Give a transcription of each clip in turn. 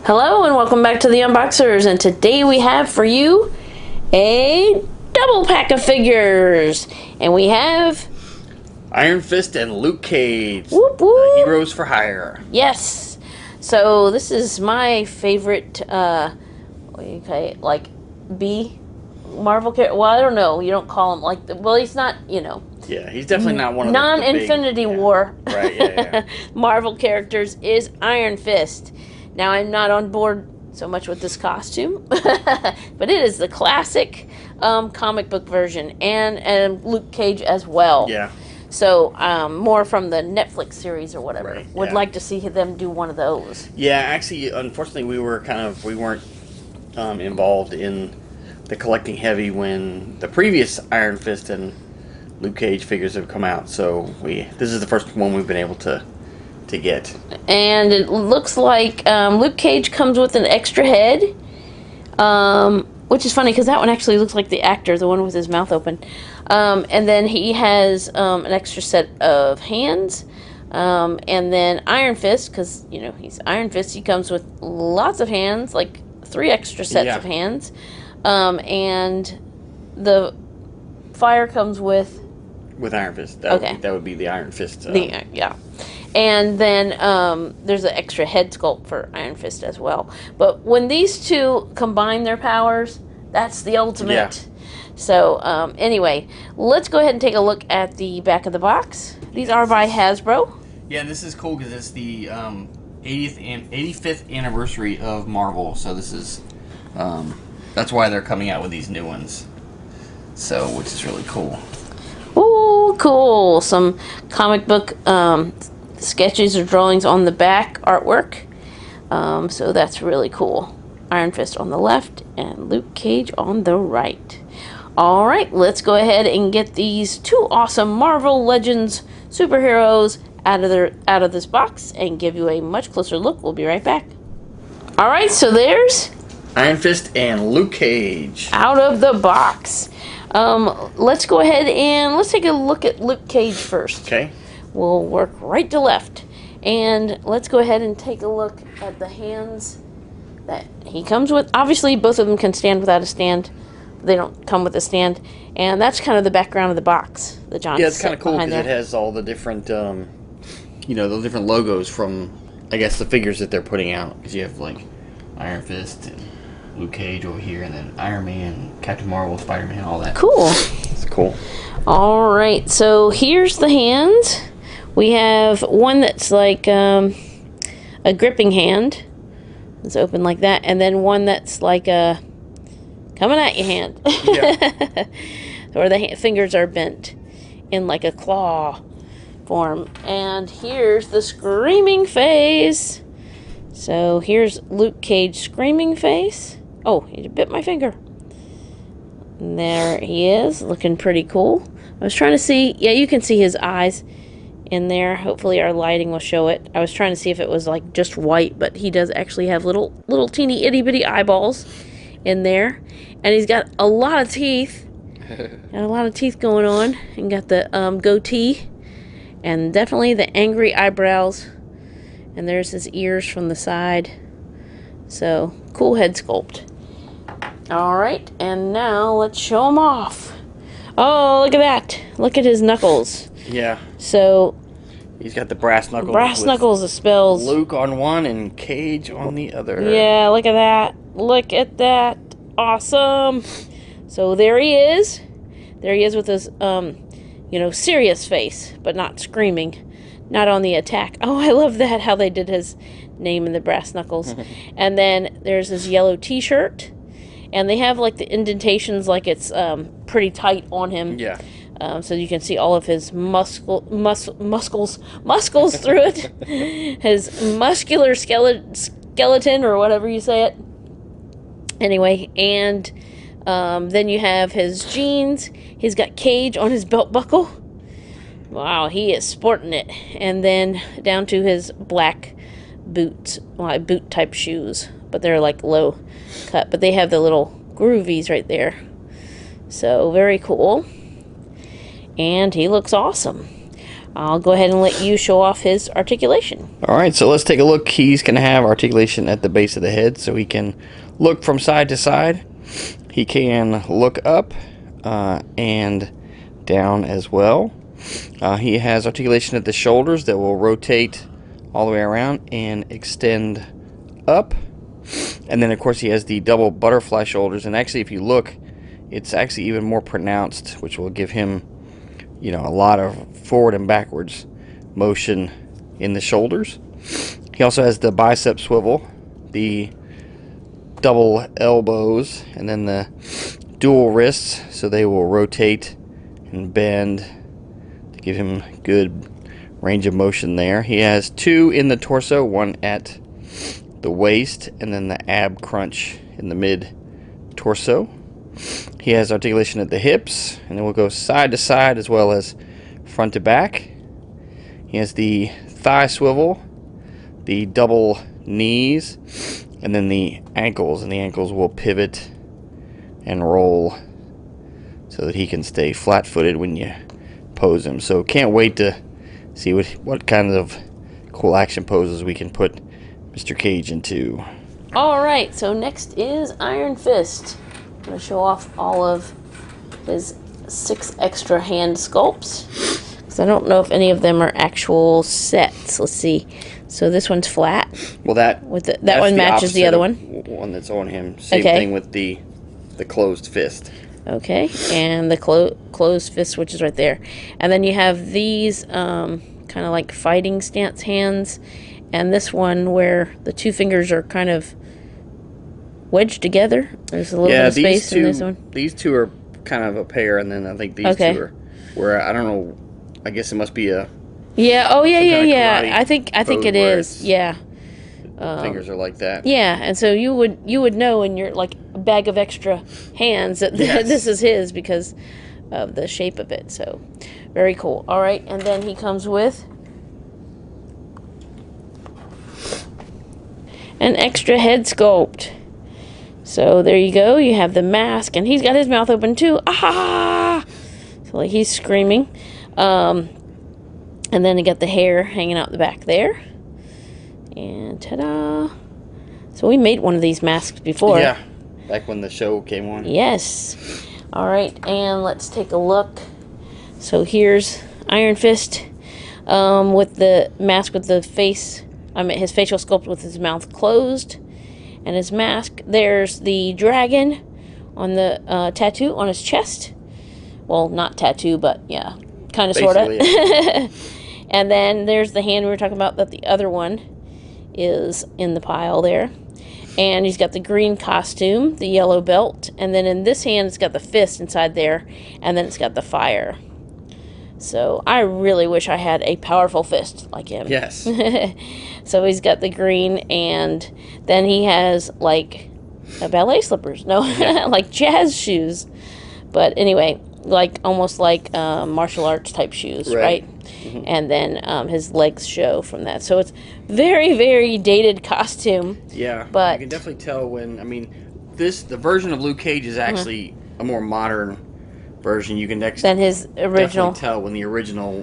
Hello and welcome back to the Unboxers, and today we have for you a double pack of figures, and we have Iron Fist and Luke Cage, whoop, whoop. Heroes for Hire. Yes, so this is my favorite like B Marvel character. Well, I don't know, you don't call him like well, he's not, Yeah, he's definitely not one of non-Infinity War right, yeah. Marvel characters is Iron Fist. Now, I'm not on board so much with this costume, but it is the classic comic book version, and Luke Cage as well. Yeah. So, more from the Netflix series or whatever. Right, Would yeah. like to see them do one of those. Yeah, actually, unfortunately, we weren't involved in the collecting heavy when the previous Iron Fist and Luke Cage figures have come out. So this is the first one we've been able to get. And it looks like Luke Cage comes with an extra head, which is funny because that one actually looks like the actor, the one with his mouth open. And then he has an extra set of hands. And then Iron Fist, because, he's Iron Fist, he comes with lots of hands, like 3 extra sets of hands. And the fire comes with Iron Fist. That would be the Iron Fist. Yeah. And then there's an extra head sculpt for Iron Fist as well. But when these two combine their powers, that's the ultimate. Yeah. So anyway, let's go ahead and take a look at the back of the box. These are by Hasbro. Yeah, this is cool because it's the 85th anniversary of Marvel. So this is that's why they're coming out with these new ones. So, which is really cool. Ooh, cool. Some comic book sketches or drawings on the back artwork. So that's really cool. Iron Fist on the left and Luke Cage on the right. All right, let's go ahead and get these 2 awesome Marvel Legends superheroes out of this box and give you a much closer look. We'll be right back. All right, so there's Iron Fist and Luke Cage out of the box. Let's go ahead and let's take a look at Luke Cage first. Okay. We'll work right to left. And let's go ahead and take a look at the hands that he comes with. Obviously, both of them can stand without a stand. They don't come with a stand. And that's kind of the background of the box that John it's kind of cool because it has all the different, the different logos from, I guess, the figures that they're putting out. Because you have, like, Iron Fist and Luke Cage over here, and then Iron Man, Captain Marvel, Spider-Man, all that. Cool. It's cool. All right, so here's the hands. We have one that's like a gripping hand. It's open like that. And then one that's like a coming at you hand. Yeah. Or the fingers are bent in like a claw form. And here's the screaming face. So here's Luke Cage screaming face. Oh, he bit my finger. And there he is, looking pretty cool. I was trying to see, yeah, you can see his eyes in there. Hopefully our lighting will show it. I was trying to see if it was like just white, but he does actually have little teeny itty bitty eyeballs in there. And he's got a lot of teeth. Got a lot of teeth going on. And got the goatee. And definitely the angry eyebrows. And there's his ears from the side. So, cool head sculpt. Alright, and now let's show him off. Oh, look at that. Look at his knuckles. Yeah. So, he's got the brass knuckles. Brass knuckles that spells Luke on one and Cage on the other. Yeah, look at that. Look at that. Awesome. So there he is. There he is with his, serious face, but not screaming. Not on the attack. Oh, I love that, how they did his name in the brass knuckles. And then there's his yellow t-shirt. And they have, like, the indentations like it's pretty tight on him. Yeah. So you can see all of his muscles through it. His muscular skeleton, or whatever you say it. Anyway, and then you have his jeans. He's got Cage on his belt buckle. Wow, he is sporting it. And then down to his black boots, boot type shoes. But they're like low cut. But they have the little groovies right there. So, very cool. And he looks awesome. I'll go ahead and let you show off his articulation. Alright, so let's take a look. He's going to have articulation at the base of the head, so he can look from side to side. He can look up and down as well. He has articulation at the shoulders that will rotate all the way around and extend up. And then, of course, he has the double butterfly shoulders. And actually, if you look, it's actually even more pronounced, which will give him, you know, a lot of forward and backwards motion in the shoulders. He also has the bicep swivel, the double elbows, and then the dual wrists, so they will rotate and bend to give him good range of motion there. He has two in the torso, one at the waist, and then the ab crunch in the mid torso. He has articulation at the hips, and then we'll go side to side as well as front to back. He has the thigh swivel, the double knees, and then the ankles, and the ankles will pivot and roll so that he can stay flat-footed when you pose him. So can't wait to see what kind of cool action poses we can put Mr. Cage into. Alright, so next is Iron Fist. I'm going to show off all of his 6 extra hand sculpts, because I don't know if any of them are actual sets. Let's see. So this one's flat. Well, that one matches the other one. One that's on him. Same Okay. thing with the closed fist. Okay, and the closed fist, which is right there. And then you have these kind of like fighting stance hands, and this one where the 2 fingers are kind of wedged together. There's a little bit of space in this one. These two are kind of a pair, and then I think these two are where, I don't know, I guess it must be a... Yeah, oh yeah, some yeah, kind of yeah. I think it is. Yeah. Fingers are like that. Yeah, and so you would know in your like a bag of extra hands that Yes. this is his because of the shape of it. So very cool. All right, and then he comes with an extra head sculpt. So there you go. You have the mask, and he's got his mouth open too. Ah! So like he's screaming. And then you got the hair hanging out the back there. And ta-da! So we made one of these masks before. Yeah, back when the show came on. Yes. All right, and let's take a look. So here's Iron Fist with the mask with the face. I mean, his facial sculpt with his mouth closed, and his mask. There's the dragon on the tattoo on his chest. Well, not tattoo, but yeah, kind of, sort of. Yeah. And then there's the hand we were talking about, that the other one is in the pile there. And he's got the green costume, the yellow belt, and then in this hand it's got the fist inside there, and then it's got the fire. So I really wish I had a powerful fist like him. Yes. So he's got the green, and then he has like ballet slippers. No, Yeah. like jazz shoes. But anyway, like almost like martial arts type shoes, right? Mm-hmm. And then his legs show from that. So it's very, very dated costume. Yeah, But you can definitely tell when, I mean, the version of Luke Cage is actually a more modern version. You can than his original. definitely tell when the original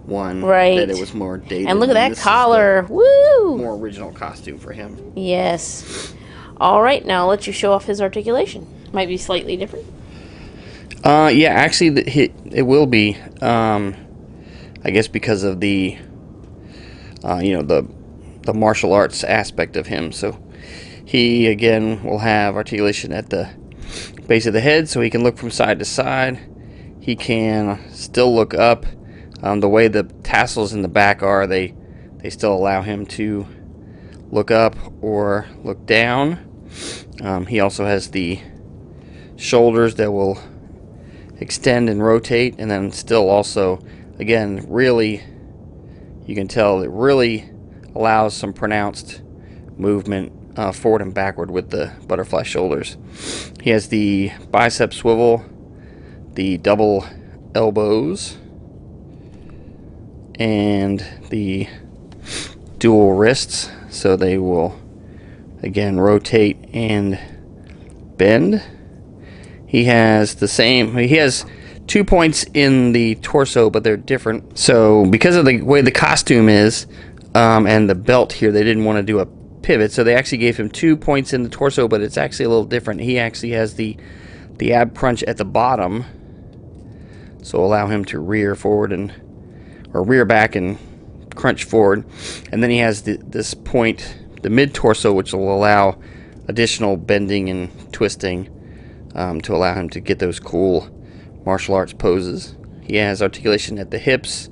one, Right. that it was more dated. And look at that this is collar. the Woo! more original costume for him. Yes. All right, now I'll let you show off his articulation. Might be slightly different. Yeah, actually, it will be. I guess because of the, the martial arts aspect of him. So he again will have articulation at the base of the head, so he can look from side to side. He can still look up. The way the tassels in the back are, they still allow him to look up or look down. He also has the shoulders that will extend and rotate, and then still also, again, really, you can tell it really allows some pronounced movement forward and backward with the butterfly shoulders. He has the bicep swivel, the double elbows, and the dual wrists, so they will again rotate and bend. He has 2 points in the torso, but they're different. So because of the way the costume is and the belt here, they didn't want to do a pivot, so they actually gave him 2 points in the torso, but it's actually a little different. He actually has the ab crunch at the bottom, so allow him to rear forward or rear back and crunch forward. And then he has this point, the mid torso, which will allow additional bending and twisting to allow him to get those cool martial arts poses. He has articulation at the hips,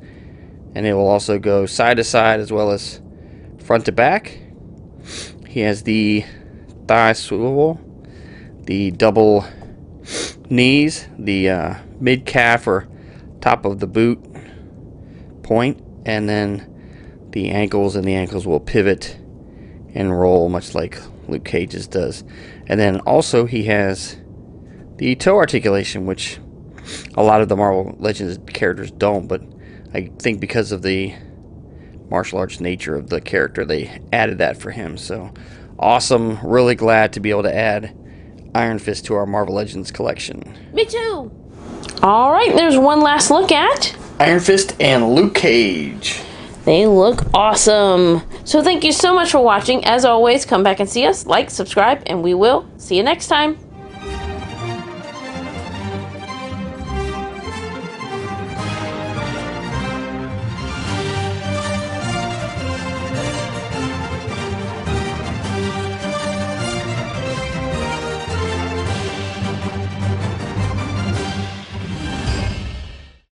and it will also go side to side as well as front to back. He has the thigh swivel, the double knees, the mid calf or top of the boot point, and then the ankles, and the ankles will pivot and roll much like Luke Cage's does. And then also he has the toe articulation, which a lot of the Marvel Legends characters don't, but I think because of the martial arts nature of the character, they added that for him. So awesome. Really glad to be able to add Iron Fist to our Marvel Legends collection. Me too. All right, there's one last look at Iron Fist and Luke Cage. They look awesome. So thank you so much for watching. As always, come back and see us, like, subscribe, and we will see you next time.